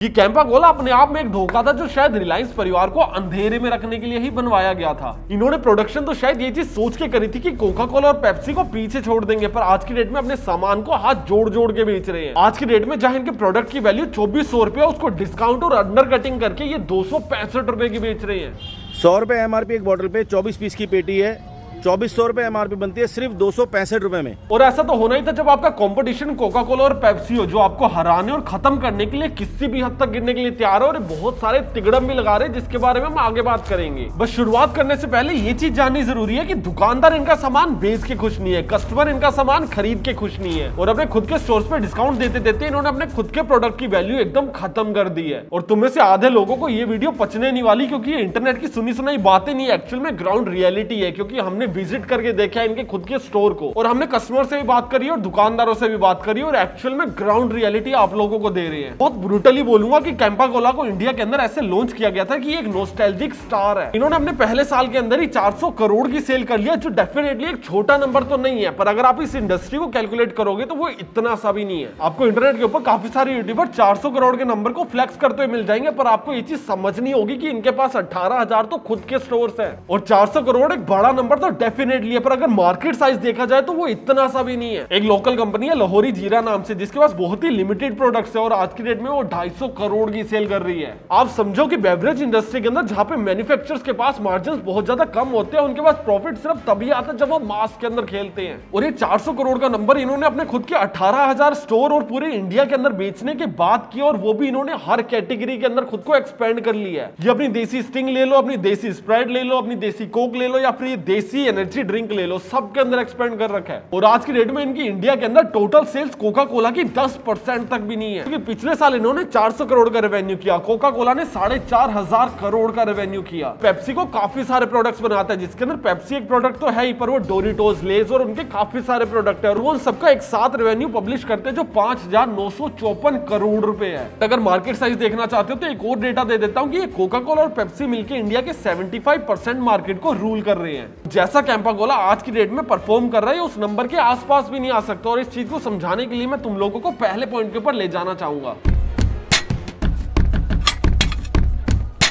ये कैंपा कोला अपने आप में एक धोखा था जो शायद रिलायंस परिवार को अंधेरे में रखने के लिए ही बनवाया गया था। इन्होंने प्रोडक्शन तो शायद ये चीज सोच के करी थी कि कोका कोला और पेप्सी को पीछे छोड़ देंगे, पर आज की डेट में अपने सामान को हाथ जोड़ जोड़ के बेच रहे हैं। आज की डेट में जहां इनके प्रोडक्ट की वैल्यू 2400 रुपए, उसको डिस्काउंट और अंडर कटिंग करके ये 265 रुपए की बेच रहे हैं। 100 रुपए एमआरपी एक बॉटल पे 24 पीस की पेटी है, 2400 रुपए एमआरपी बनती है सिर्फ 265 रुपए में। और ऐसा तो होना ही था जब आपका कंपटीशन कोका कोला और पेप्सी हो, जो आपको हराने और खत्म करने के लिए किसी भी हद तक गिरने के लिए तैयार हो और बहुत सारे तिगड़म भी लगा रहे हैं, जिसके बारे में हम आगे बात करेंगे। बस शुरुआत करने से पहले ये चीज जाननी जरूरी है कि दुकानदार इनका सामान बेच के खुश नहीं है, कस्टमर इनका सामान खरीद के खुश नहीं है, और अपने खुद के स्टोर्स पे डिस्काउंट देते देते इन्होंने अपने खुद के प्रोडक्ट की वैल्यू एकदम खत्म कर दी है। और तुम में से आधे लोगों को ये वीडियो पचने नहीं वाली, क्योंकि ये इंटरनेट की सुनी सुनाई बातें नहीं, एक्चुअल में ग्राउंड रियलिटी है। क्योंकि हमने विजिट करके देखा इनके खुद के स्टोर को, और हमने कस्टमर से भी बात करी और दुकानदारों से भी बात करी, और एक्चुअल में ग्राउंड रियलिटी आप लोगों को दे रही है। बहुत ब्रूटली बोलूंगा कि कैंपा कोला को इंडिया के अंदर ऐसे लॉन्च किया गया था कि एक नॉस्टैल्जिक स्टार है। इन्होंने अपने पहले साल के अंदर ही 400 करोड़ की सेल कर लिया, जो डेफिनेटली एक छोटा नंबर तो नहीं है, पर अगर आप इस इंडस्ट्री को कैलकुलेट करोगे तो वो इतना सा भी नहीं है। आपको इंटरनेट के ऊपर काफी सारे यूट्यूबर 400 करोड़ के नंबर को फ्लेक्स करते हुए मिल जाएंगे, पर आपको ये चीज समझनी होगी कि इनके पास 18,000 तो खुद के स्टोर्स है, और 400 करोड़ एक बड़ा नंबर तो डेफिनेटली है, पर अगर मार्केट साइज देखा जाए तो वो इतना सा भी नहीं है। एक लोकल कंपनी है लाहौरी जीरा नाम से, जिसके पास बहुत ही लिमिटेड प्रोडक्ट्स है, और आज की डेट में वो 250 करोड़ की सेल कर रही है। आप समझो कि बेवरेज इंडस्ट्री के अंदर जहां पे मैन्युफैक्चरर्स के पास मार्जिन बहुत ज्यादा कम होते हैं, उनके पास प्रॉफिट सिर्फ तभी आता है जब वो मास के अंदर खेलते हैं। और ये 400 करोड़ का नंबर इन्होंने अपने खुद के 18,000 स्टोर और पूरे इंडिया के अंदर बेचने के बाद किया, और वो भी इन्होंने हर कैटेगरी के अंदर खुद को एक्सपेंड कर लिया है। ये अपनी देसी स्टिंग ले लो, अपनी देसी स्प्राइट ले लो, अपनी देसी कोक ले लो, या फिर ये देसी एनर्जी ड्रिंक ले लो, सब के अंदर एक्सपेंड कर रखा है। और आज की डेट में इनकी इंडिया के अंदर टोटल सेल्स कोका कोला की 10% तक भी नहीं है, क्योंकि पिछले साल इन्होंने 400 करोड़ का रेवेन्यू किया, कोका कोला ने 4,500 करोड़ का रेवेन्यू किया। पेप्सी को काफी सारे प्रोडक्ट्स बनाता है, जिसके अंदर पेप्सी एक प्रोडक्ट तो है ही, पर वो डोरिटोस, लेज और उनके काफी सारे प्रोडक्ट है, और वो सबका एक साथ रेवेन्यू पब्लिश करते हैं जो 5,954 करोड़ रुपए है। अगर मार्केट साइज देखना चाहते हो तो एक और डेटा दे देता हूं कि ये कोका कोला और पेप्सी मिलकर इंडिया के 75% मार्केट को रूल कर रहे हैं। जैसा कैंपा कोला आज की डेट में परफॉर्म कर रहा है, उस नंबर के आसपास भी नहीं आ सकता, और इस चीज को समझाने के लिए मैं तुम लोगों को पहले पॉइंट के ऊपर ले जाना चाहूंगा।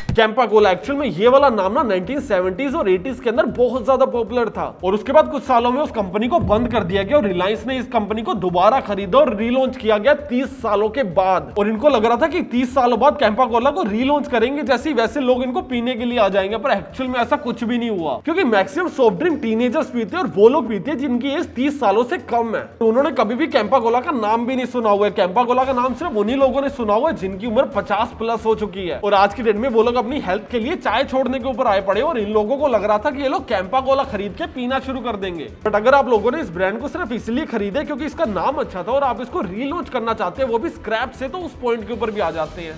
कैंपा कोला एक्चुअल में ये वाला नाम ना 1970s और 80s के अंदर बहुत ज्यादा पॉपुलर था, और उसके बाद कुछ सालों में उस कंपनी को बंद कर दिया गया, और रिलायंस ने इस कंपनी को दोबारा खरीदा और रीलॉन्च किया गया 30 सालों के बाद। और इनको लग रहा था कि 30 सालों बाद कैंपा कोला को रीलॉन्च करेंगे जैसे वैसे लोग इनको पीने के लिए आ जाएंगे, पर एक्चुअल में ऐसा कुछ भी नहीं हुआ, क्योंकि मैक्सिमम सॉफ्ट ड्रिंक टीनेजर्स पीते हैं, और वो लोग पीते हैं जिनकी एज 30 सालों से कम है। तो उन्होंने कभी भी कैंपा कोला का नाम भी नहीं सुना हुआ है। कैंपा कोला का नाम सिर्फ उन्हीं लोगों ने सुना हुआ है जिनकी उम्र 50+ हो चुकी है, और आज की डेट में वो लोग अपनी हेल्थ के लिए चाय छोड़ने के ऊपर आए पड़े, और इन लोगों को लग रहा था कि ये लोग कैंपा कोला खरीद के पीना शुरू कर देंगे। बट अगर आप लोगों ने इस ब्रांड को सिर्फ इसलिए खरीदे क्योंकि इसका नाम अच्छा था, और आप इसको रीलॉन्च करना चाहते हैं वो भी स्क्रैप से, तो उस पॉइंट के ऊपर भी आ जाते हैं।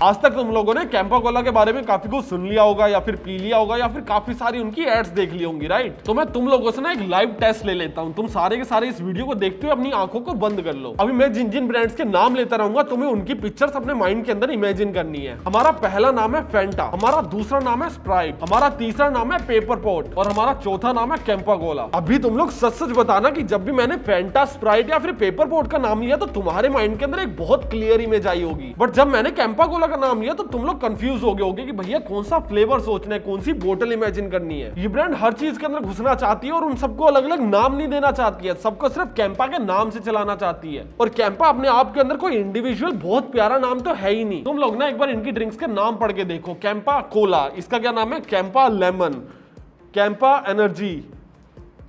आज तक तुम लोगों ने कैंपा कोला के बारे में काफी कुछ सुन लिया होगा, या फिर पी लिया होगा, या फिर काफी सारी उनकी एड्स देख ली होंगी, राइट? तो मैं तुम लोगों से ना एक लाइव टेस्ट ले लेता हूं। तुम सारे के सारे इस वीडियो को देखते हुए अपनी आंखों को बंद कर लो। अभी मैं जिन जिन ब्रांड्स के नाम लेता रहूंगा, तुम्हें उनकी पिक्चर्स अपने माइंड के अंदर इमेजिन करनी है। हमारा पहला नाम है फेंटा, हमारा दूसरा नाम है स्प्राइट, हमारा तीसरा नाम है पेपर पॉट, और हमारा चौथा नाम है कैंपा कोला। अभी तुम लोग सच सच बताना कि जब भी मैंने फेंटा, स्प्राइट या फिर पेपर पॉट का नाम लिया तो तुम्हारे माइंड के अंदर एक बहुत क्लियर इमेज आई होगी, बट जब मैंने कैंपा कोला का नाम लिया तो तुम लोग कंफ्यूज हो गए होगे कि भैया कौन सा फ्लेवर सोचना है, कौन सी बोतल इमेजिन करनी है। ये ब्रांड हर चीज के अंदर घुसना चाहती है, और उन सबको अलग अलग नाम नहीं देना चाहती है, सबको सिर्फ कैंपा के नाम से चलाना चाहती है। और कैंपा अपने आप के अंदर कोई इंडिविजुअल बहुत प्यारा नाम तो है ही नहीं। तुम लोग ना एक बार इनकी ड्रिंक्स के नाम पढ़ के देखो। कैंपा कोला, इसका क्या नाम है? Campa lemon, Campa energy,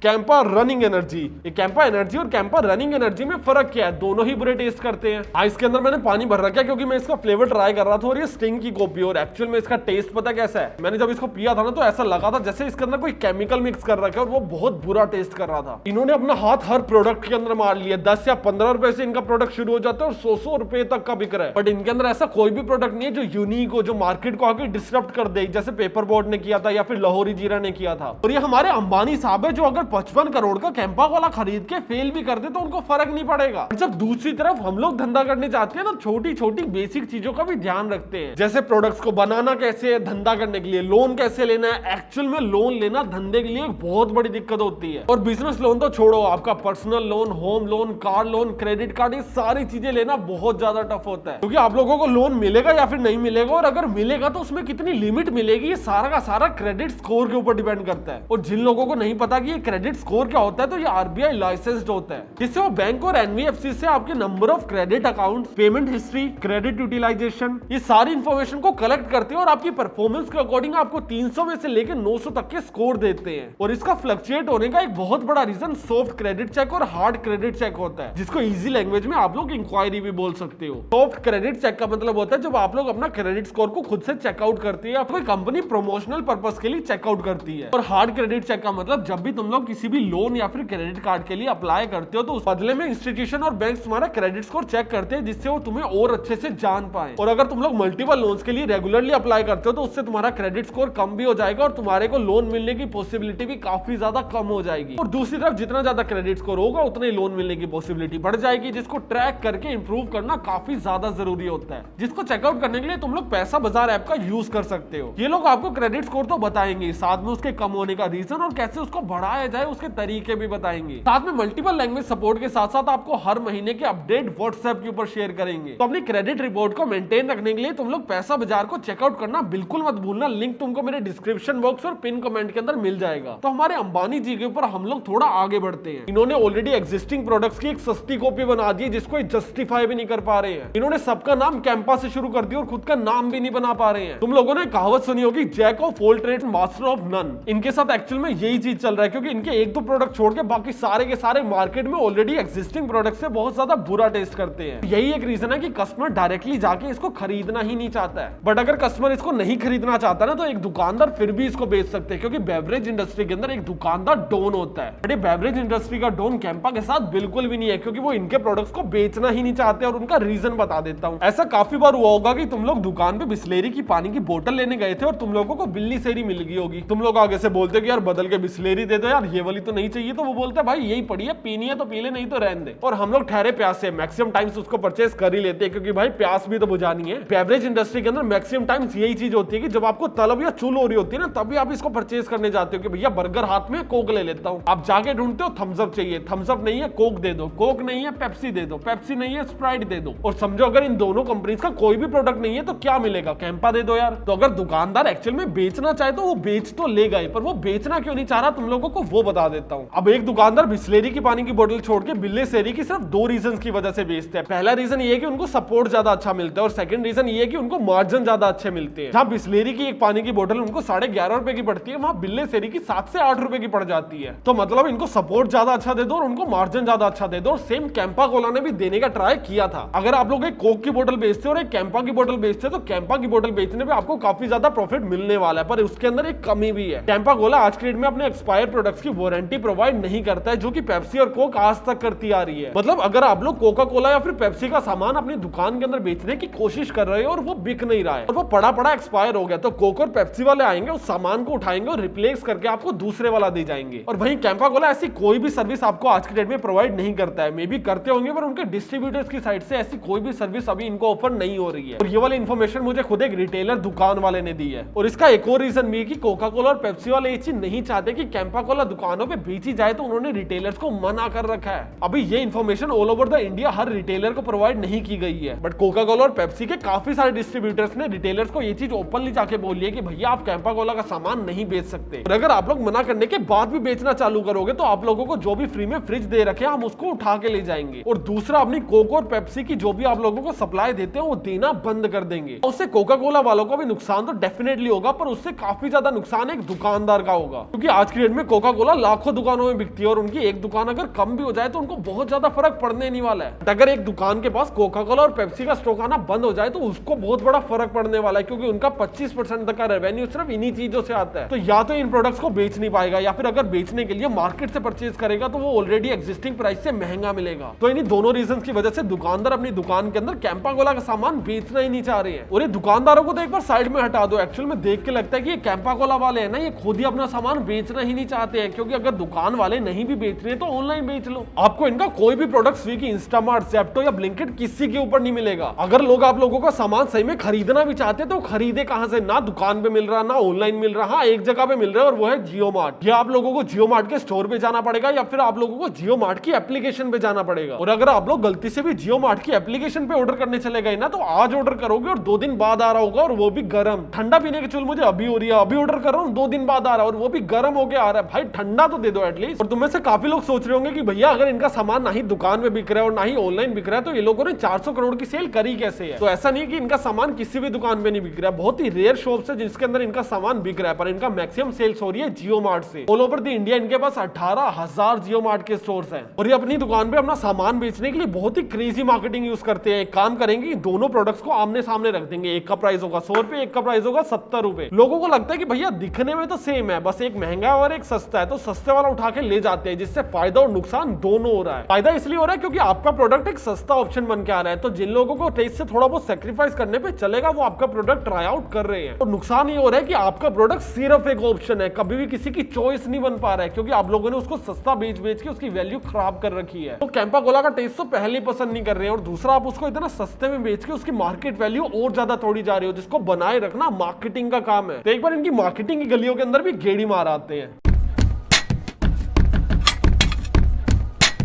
Campa running energy. ये कैंपा एनर्जी और कैंपा रनिंग एनर्जी में फर्क क्या है? दोनों ही बुरे टेस्ट करते हैं। हाँ, इसके अंदर मैंने पानी भर रखा है क्योंकि मैं इसका फ्लेवर ट्राई कर रहा था, और ये स्टिंग की कॉपी, और एक्चुअल में इसका टेस्ट पता कैसा है? मैंने जब इसको पिया था ना तो ऐसा लगा था जैसे इसके अंदर कोई केमिकल मिक्स कर रखा है, और वो बहुत बुरा टेस्ट कर रहा था। इन्होंने अपना हाथ हर प्रोडक्ट के अंदर मार लिया। 10 या 15 रुपए से इनका प्रोडक्ट शुरू हो जाता है, और 100 रुपए तक का बिक रहा है। बट इनके अंदर ऐसा कोई भी प्रोडक्ट नहीं है जो यूनिक हो, जो मार्केट को आके डिस्टर्ब कर दे, जैसे पेपर बोर्ड ने किया था या फिर लाहौरी जीरा ने किया था। और ये हमारे अंबानी साहब है, जो अगर 55 करोड़ का कैंपा कोला खरीद के फेल भी कर दे तो उनको फर्क नहीं पड़ेगा। जब दूसरी तरफ हम लोग धंधा करने जाते हैं तो छोटी छोटी बेसिक चीजों का भी ध्यान रखते हैं, जैसे प्रोडक्ट्स को बनाना कैसे है, धंधा करने के लिए लोन कैसे लेना है। एक्चुअल में लोन लेना धंधे के लिए एक बहुत बड़ी दिक्कत होती है। और बिजनेस लोन तो छोड़ो, आपका personal loan, home loan, car loan, credit card, ये सारी चीजें लेना बहुत ज्यादा टफ होता है, क्योंकि आप लोगों को लोन मिलेगा या फिर नहीं मिलेगा, और अगर मिलेगा तो उसमें कितनी लिमिट मिलेगी, ये सारा का सारा क्रेडिट स्कोर के ऊपर डिपेंड करता है। और जिन लोगों को नहीं पता कि ये क्रेडिट स्कोर क्या होता है, तो ये आरबीआई लाइसेंस्ड होता है, जिससे वो बैंक और एनबीएफसी से आपके number of credit account, payment history, credit utilisation, ये सारी इंफॉर्मेशन को कलेक्ट करते हैं और आपकी परफॉर्मेंस के अकॉर्डिंग आपको 300 में से लेकर 900 तक के स्कोर देते हैं। और इसका फ्लक्चुएट होने का एक बहुत बड़ा रीजन सॉफ्ट क्रेडिट चेक और हार्ड क्रेडिट चेक होता है, जिसको इजी लैंग्वेज में आप लोग इंक्वायरी भी बोल सकते हो। सॉफ्ट क्रेडिट चेक का मतलब होता है जब आप लोग अपना क्रेडिट स्कोर को खुद से चेकआउट करते हैं या कोई कंपनी प्रमोशनल पर्पस के लिए चेकआउट करती है। और हार्ड क्रेडिट चेक का मतलब जब भी तुम लोग किसी भी लोन या फिर क्रेडिट कार्ड के लिए अप्लाई करते हो तो उस बदले में इंस्टीट्यूशन और बैंक तुम्हारा क्रेडिट स्कोर चेक करते हैं, जिससे वो तुम्हें और अच्छे से जान पाए। और अगर तुम लोग मल्टीपल लोन्स के लिए रेगुलरली अप्लाई करते हो तो उससे तुम्हारा क्रेडिट स्कोर कम भी हो जाएगा और तुम्हारे को लोन मिलने की पॉसिबिलिटी भी काफी ज्यादा कम हो जाएगी। और दूसरी तरफ जितना ज्यादा क्रेडिट स्कोर होगा उतना ही लोन मिलने की पॉसिबिलिटी बढ़ जाएगी, जिसको ट्रैक करके इंप्रूव करना काफी ज्यादा जरूरी होता है, जिसको चेकआउट करने के लिए तुम लोग पैसा बाजार ऐप का यूज कर सकते हो। ये लोग आपको क्रेडिट स्कोर तो बताएंगे, साथ में उसके कम होने का रीजन और कैसे उसको बढ़ाया जाए उसके तरीके भी बताएंगे। साथ में मल्टीपल लैंग्वेज सपोर्ट के साथ साथ आपको हर महीने के अपडेट व्हाट्सएप के ऊपर शेयर करेंगे। तो अपनी क्रेडिट रिपोर्ट को मेंटेन रखने के लिए तुम लोग पैसा बाजार को चेकआउट करना बिल्कुल मत भूलना। लिंक तुमको मेरे डिस्क्रिप्शन बॉक्स और पिन कमेंट के अंदर मिल जाएगा। तो हमारे अंबानी जी के ऊपर हम लोग थोड़ा आगे बढ़ते हैं। इन्होंने ऑलरेडी एग्जिस्टिंग प्रोडक्ट्स की एक सस्ती कॉपी बना दी है, जिसको जस्टिफाई भी नहीं कर पा रहे हैं। इन्होंने सबका नाम कैंपा से शुरू कर दिया और खुद का नाम भी नहीं बना पा रहे हैं। तुम लोगों ने कहावत सुनी होगी, jack of all trades master of none. इनके साथ एक्चुअल में यही चीज चल रहा है, क्योंकि इनके एक दो प्रोडक्ट छोड़ के बाकी सारे के सारे मार्केट में ऑलरेडी एग्जिस्टिंग प्रोडक्ट से बहुत ज्यादा बुरा टेस्ट करते हैं। यही एक रीजन है कि कस्टमर डायरेक्टली जाके इसको खरीदना ही नहीं चाहता है। बट अगर कस्टमर इसको नहीं खरीदना चाहता ना, तो एक दुकानदार फिर भी इसको बेच सकते हैं, क्योंकि बेवरेज इंडस्ट्री के अंदर एक दुकानदार डॉन होता है। बट ये बेवरेज इंडस्ट्री का डॉन कैंपा के साथ बिल्कुल भी नहीं है, क्योंकि वो इनके प्रोडक्ट्स को बेचना ही नहीं चाहते। और उनका रीजन बता देता हूँ। ऐसा काफी बार हुआ होगा कि तुम लोग दुकान पे बिस्लेरी की पानी की बोतल लेने गए थे और तुम लोगों को बिल्ली सेरी मिल गई होगी। तुम लोग आगे से बोलते कि यार बदल के बिस्लेरी दे दो यार, ये वाली तो नहीं चाहिए। तो वो बोलते भाई यही पड़ी है, पीनी है तो पी ले, नहीं तो रहने दे। और हम लोग ठहरे प्यासे मैक्सिमम टाइम्स उसको परचेस कर ही लेते हैं, क्योंकि भाई प्यास भी तो बुझानी है। बेवरेज इंडस्ट्री के अंदर मैक्सिमम टाइम्स यही चीज होती है कि जब आपको तलब या चुल हो रही होती है ना, तभी आप इसको परचेस करने जाते हो कि भैया बर्गर हाथ में, कोक ले लेता हूँ। आप जाके ढूंढते हो थम्स अप चाहिए, थम्स अप नहीं है कोक दे दो, कोक नहीं है पेप्सी दे दो, पेप्सी नहीं है स्प्राइट दे दो। और समझो अगर इन दोनों कंपनीज का कोई भी प्रोडक्ट नहीं है तो क्या मिलेगा, कैंपा दे दो यार। तो अगर दुकानदार एक्चुअल में बेचना चाहे तो वो बेच तो लेगा ही, पर वो बेचना क्यों नहीं चाह रहा तुम लोगों को वो बता देता हूँ। अब एक दुकानदार बिस्लेरी की पानी की बोतल छोड़ के बिल्ले सेरी की सिर्फ 2 रीजन की वजह से बेचते हैं। पहला रीजन ये है कि उनको सपोर्ट ज्यादा अच्छा मिलता है, और सेकंड रीजन ये है कि उनको मार्जिन ज्यादा अच्छे मिलते हैं। जहां बिस्लेरी की एक पानी की बोतल उनको 11.5 रुपए की पड़ती है, वहां बिल्ले सेरी की 7 से 8 रुपए की पड़ जाती है। तो मतलब इनको सपोर्ट ज्यादा अच्छा दे दो और उनको मार्जिन ज्यादा अच्छा दे दो। और सेम कैंपा कोला ने भी देने का ट्राई किया था। अगर आप लोग एक कोक की बोतल बेचते और एक कैंपा की बोतल बेचते तो कैंपा की बोतल बेचने पे आपको काफी ज्यादा प्रॉफिट मिलने वाला है, पर उसके अंदर एक कमी भी है। कैंपा कोला आज के डेट में अपने एक्सपायर प्रोडक्ट्स की वारंटी प्रोवाइड नहीं करता है, जो कि पेप्सी और कोक आज तक करती आ रही है। मतलब अगर आप लोग कोका कोला या फिर पेप्सी का सामान अपनी दुकान के अंदर बेचने की कोशिश कर रहे हो और वो बिक नहीं रहा है और वो पड़ा पड़ा एक्सपायर हो गया, तो कोक और पेप्सी वाले आएंगे, उस सामान को उठाएंगे और रिप्लेस करके आपको दूसरे वाला दे जाएंगे। और वहीं कैंपा कोला ऐसी कोई भी सर्विस आपको आज के डेट में प्रोवाइड नहीं करता है। मे बी करते होंगे, पर उनके डिस्ट्रीब्यूटर्स की साइड से ऐसी कोई भी सर्विस अभी इनको ऑफर नहीं हो रही है। और ये वाली इन्फॉर्मेशन मुझे खुद एक रिटेलर दुकान वाले ने दी है। और इसका एक और रीजन भी है कि कोका कोला और पेप्सी वाले ये चीज नहीं चाहते कि कैंपा कोला दुकानों पे बेची जाए, तो उन्होंने रिटेलर्स को मना कर रखा है। अभी ये information all over the India her retailer को प्रोवाइड नहीं की गई है, बट कोका कोला और पेप्सी के काफी सारे डिस्ट्रीब्यूटर्स ने रिटेलर्स को ये चीज ओपनली जाके बोली है कि भैया आप कैंपा कोला का सामान नहीं बेच सकते। और अगर आप लोग मना करने के बाद भी बेचना चालू करोगे तो आप लोगों को जो भी फ्री में फ्रिज दे रखे हम उसको उठा के ले जाएंगे। और दूसरा, अपनी कोक और पेप्सी की जो भी आप लोगों को सप्लाई देते हैं वो देना बंद कर देंगे। उससे कोका कोला वालों को भी नुकसान तो डेफिनेटली होगा, पर उससे काफी ज्यादा नुकसान एक दुकानदार का होगा, क्योंकि आज की डेट में कोका कोला लाखों दुकानों में बिकती है और उनकी एक दुकान अगर कम भी हो जाए तो उनको बहुत ज्यादा फर्क पड़ने नहीं वाला है। अगर एक दुकान के पास कोका कोला और पेप्सी का स्टॉक आना बंद हो जाए तो उसको बहुत बड़ा फर्क पड़ने वाला है, क्योंकि उनका 25% तक का रेवेन्यू सिर्फ इन्हीं चीजों से आता है। तो या तो इन प्रोडक्ट्स को बेच नहीं पाएगा, या फिर अगर बेचने के लिए मार्केट से परचेज करेगा तो वो ऑलरेडी एग्जिस्टिंग प्राइस से महंगा मिलेगा। तो इन्हीं दोनों रीजन की वजह से दुकानदार अपनी दुकान के अंदर कैंपा कोला का सामान बेचना ही नहीं चाह रहे हैं। और ये दुकानदारों को तो एक बार साइड में हटा दो। एक्चुअल में देख के लगता है कि ये कैंपा कोला वाले हैं ना, ये खुद ही अपना सामान बेचना ही नहीं चाहते हैं। क्योंकि अगर दुकान वाले नहीं भी बेच रहे हैं तो ऑनलाइन बेच लो। आपको इनका कोई भी प्रोडक्ट स्विगी, इंस्टामार्ट, ज़ेप्टो या ब्लिंकिट किसी के ऊपर नहीं मिलेगा। अगर लोग आप लोगों का सामान सही में खरीदना भी चाहते हैं तो खरीदे कहां से? ना दुकान पे मिल रहा, ना ऑनलाइन मिल रहा। हाँ, एक जगह पे मिल रहा है और वो है जियो मार्ट। या आप लोगों को जियो मार्ट के स्टोर पे जाना पड़ेगा या फिर आप लोगों को जियो मार्ट की एप्लीकेशन पे जाना पड़ेगा। और अगर आप लोग गलती से भी जियो मार्ट की एप्लीकेशन पे ऑर्डर करने चले गए ना तो आज ऑर्डर करोगे और 2 दिन बाद आ रहा होगा, और वो भी गर्म। ठंडा पीने की चुल मुझे अभी हो रही है, अभी ऑर्डर कर रहा हूँ, 2 दिन बाद आ रहा है और वो भी गर्म होके आ रहा है। भाई ठंडा तो दे दो एटलीस्ट। और तुम में से काफी लोग सोच रहे होंगे कि भैया अगर इनका सामान ना ही दुकान में बिक रहा है और ना ही ऑनलाइन बिक रहा है तो ये लोगों ने 400 करोड़ की सेल करी कैसे है? तो ऐसा नहीं है कि इनका सामान किसी भी दुकान पे नहीं बिक रहा है। बहुत ही रेयर शॉप्स है जिसके अंदर इनका सामान बिक रहा है, पर इनका मैक्सिमम सेल्स हो रही है जियो मार्ट से। ऑल ओवर द इंडिया इनके पास 18,000 जियो मार्ट के स्टोर्स हैं और ये अपनी दुकान पे अपना सामान बेचने के लिए बहुत ही क्रेजी मार्केटिंग यूज करते हैं। एक काम करेंगे, दोनों प्रोडक्ट्स को आमने सामने रख देंगे। एक का प्राइस होगा 100 रुपए, एक का प्राइस होगा 70 रुपए। लोगों को लगता है कि भैया दिखने में तो सेम है, बस एक महंगा और एक सस्ता है, तो सस्ते वाला उठा के ले जाते हैं, जिससे फायदा और नुकसान दोनों हो रहा है। फायदा इसलिए हो रहा है क्योंकि आपका प्रोडक्ट एक सस्ता ऑप्शन बन के आ रहा है, तो जिन लोगों को टेस्ट से थोड़ा बहुत सेक्रीफाइस करने पे चलेगा वो आपका प्रोडक्ट ट्राई आउट कर रहे हैं। और नुकसान ये हो रहा है कि आपका प्रोडक्ट सिर्फ एक ऑप्शन है, कभी भी किसी की चॉइस नहीं बन पा रहा है क्योंकि आप लोगों ने उसको सस्ता बेच बेच के उसकी वैल्यू खराब कर रखी है। तो कैंपा कोला का टेस्ट तो पहले पसंद नहीं कर रहे हैं और दूसरा आप उसको इतना सस्ते में बेच के उसकी मार्केट वैल्यू और ज्यादा तोड़ी जा रही हो, जिसको बनाए रखना मार्केटिंग का काम है। तो एक बार इनकी मार्केटिंग की गलियों के अंदर भी गेड़ी मार आते हैं।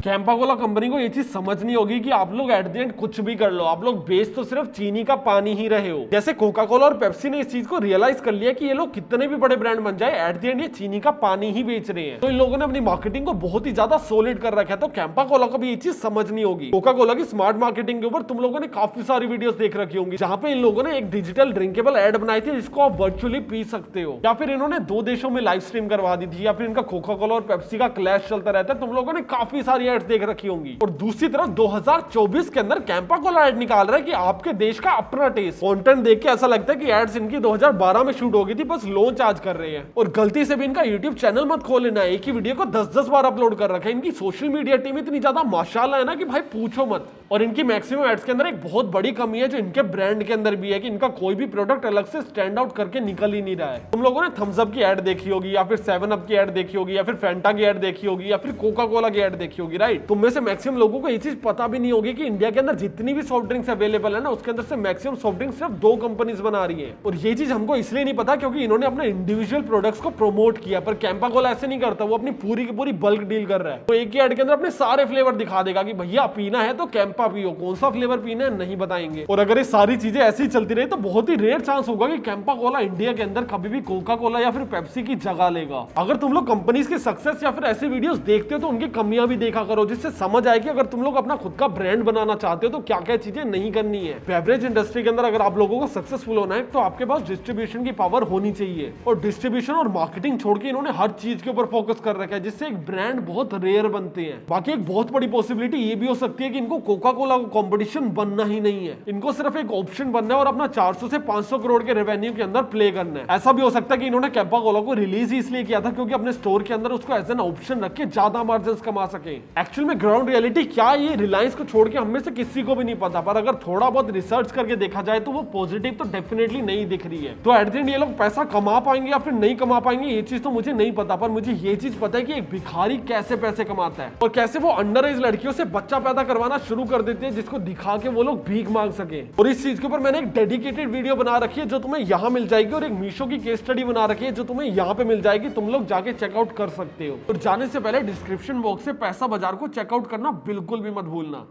कैंपा कोला कंपनी को ये चीज समझनी होगी कि आप लोग एट द एंड कुछ भी कर लो, आप लोग बेच तो सिर्फ चीनी का पानी ही रहे हो। जैसे कोका कोला और पेप्सी ने इस चीज को रियलाइज कर लिया कि ये लोग कितने भी बड़े ब्रांड बन जाए, एट द एंड ये चीनी का पानी ही बेच रहे हैं। तो इन लोगों ने अपनी मार्केटिंग को बहुत ही ज्यादा सॉलिड कर रखा है। तो कैंपा कोला को भी ये चीज समझनी होगी। कोका कोला की स्मार्ट मार्केटिंग के ऊपर तुम लोगों ने काफी सारी वीडियोस देख रखी होंगी, जहां पे इन लोगों ने एक डिजिटल ड्रिंकेबल एड बनाई थी जिसको आप वर्चुअली पी सकते हो, या फिर इन्होंने 2 देशों में लाइव स्ट्रीम करवा दी थी, या फिर इनका कोका कोला और पेप्सी का क्लैश चलता रहता है। तुम लोगों ने काफी सारी एड्स देख रखी होंगी। और दूसरी तरफ 2024 के अंदर कैंपा कोला एड निकाल रहा है कि आपके देश का अपना टेस्ट। कंटेंट देख के ऐसा लगता है कि एड्स इनकी 2012 में शूट हो गई थी, बस लॉन्च आज कर रहे हैं। और गलती से भी इनका यूट्यूब चैनल मत खोल लेना, एक ही वीडियो को 10-10 बार अपलोड कर रखा है। इनकी सोशल मीडिया टीम इतनी ज्यादा माशाल्लाह है ना कि भाई पूछो मत। और इनकी मैक्सिमम एड्स के अंदर एक बहुत बड़ी कमी है जो इनके ब्रांड के अंदर भी है कि इनका कोई भी प्रोडक्ट अलग से स्टैंड आउट करके निकल ही नहीं रहा है। तुम लोगों ने थम्स अप की एड देखी होगी, या फिर 7 अप की एड देखी होगी, या फिर फैंटा की एड देखी होगी, या फिर कोका कोला की एड देखी होगी, राइट? तुम में से मैक्सिमम लोगों को ये चीज पता भी नहीं होगी कि इंडिया के अंदर जितनी भी सॉफ्ट ड्रिंक्स अवेलेबल है ना, उसके अंदर से मैक्सिमम सॉफ्ट ड्रिंक्स सिर्फ 2 कंपनीज बना रही है। और ये चीज हमको इसलिए नहीं पता क्योंकि इन्होंने अपने इंडिविजुअल प्रोडक्ट्स को प्रमोट किया, पर कैंपा कोला ऐसे नहीं करता, वो अपनी पूरी की पूरी बल्क डील कर रहा है। तो एक ही एड के अंदर अपने सारे फ्लेवर दिखा देगा कि भैया पीना है तो कैंपा पियो, कौन सा फ्लेवर पीना है नहीं बताएंगे। और अगर ये सारी चीजें ऐसी चलती रही तो बहुत ही रेयर चांस होगा कि कैंपा कोला इंडिया के अंदर कभी भी कोका कोला या फिर पेप्सी की जगह लेगा। अगर तुम लोग कंपनीज की सक्सेस या फिर ऐसी वीडियोस देखते हो तो उनकी कमियां भी देखा करो, जिससे समझ आए कि अगर तुम लोग अपना खुद का ब्रांड बनाना चाहते हो तो क्या क्या चीजें नहीं करनी है। बेवरेज इंडस्ट्री के अंदर अगर आप लोगों को सक्सेसफुल होना है तो आपके पास डिस्ट्रीब्यूशन की पावर होनी चाहिए, और डिस्ट्रीब्यूशन और मार्केटिंग छोड़ के इन्होंने हर चीज के ऊपर फोकस कर रखा है, जिससे एक ब्रांड बहुत रेयर बनते हैं। बाकी एक बहुत बड़ी पॉसिबिलिटी ये भी हो सकती है कि इनको कोका कोला को कंपटीशन बनना ही नहीं है, इनको सिर्फ एक ऑप्शन बनना है और अपना 400 से 500 करोड़ के रेवेन्यू के अंदर प्ले करना है। ऐसा भी हो सकता है कि इन्होंने कैंपा कोला को रिलीज ही इसलिए किया था क्योंकि अपने स्टोर के अंदर उसको एज एन ऑप्शन रख के ज्यादा मार्जिन कमा सके। एक्चुअल में ग्राउंड रियलिटी क्या है ये रिलायंस को छोड़ के हम में से किसी को भी नहीं पता, पर अगर थोड़ा बहुत रिसर्च करके देखा जाए तो वो पॉजिटिव तो डेफिनेटली नहीं दिख रही है। तो एट द एंड ये लोग पैसा कमा पाएंगे या फिर नहीं कमा पाएंगे ये चीज तो मुझे नहीं पता, पर मुझे ये चीज पता है कि एक भिखारी कैसे पैसे कमाता है और कैसे वो अंडर एज लड़कियों से बच्चा पैदा करवाना शुरू कर देते हैं जिसको दिखा के वो लोग भीख मांग सके। और इस चीज के ऊपर मैंने एक डेडिकेटेड वीडियो बना रखी है जो तुम्हें यहाँ मिल जाएगी, और एक मीशो की केस स्टडी बना रखी है जो तुम्हें यहाँ पे मिल जाएगी, तुम लोग जाके चेकआउट कर सकते हो। और जाने से पहले डिस्क्रिप्शन बॉक्स से पैसा बाजार को चेकआउट करना बिल्कुल भी मत भूलना।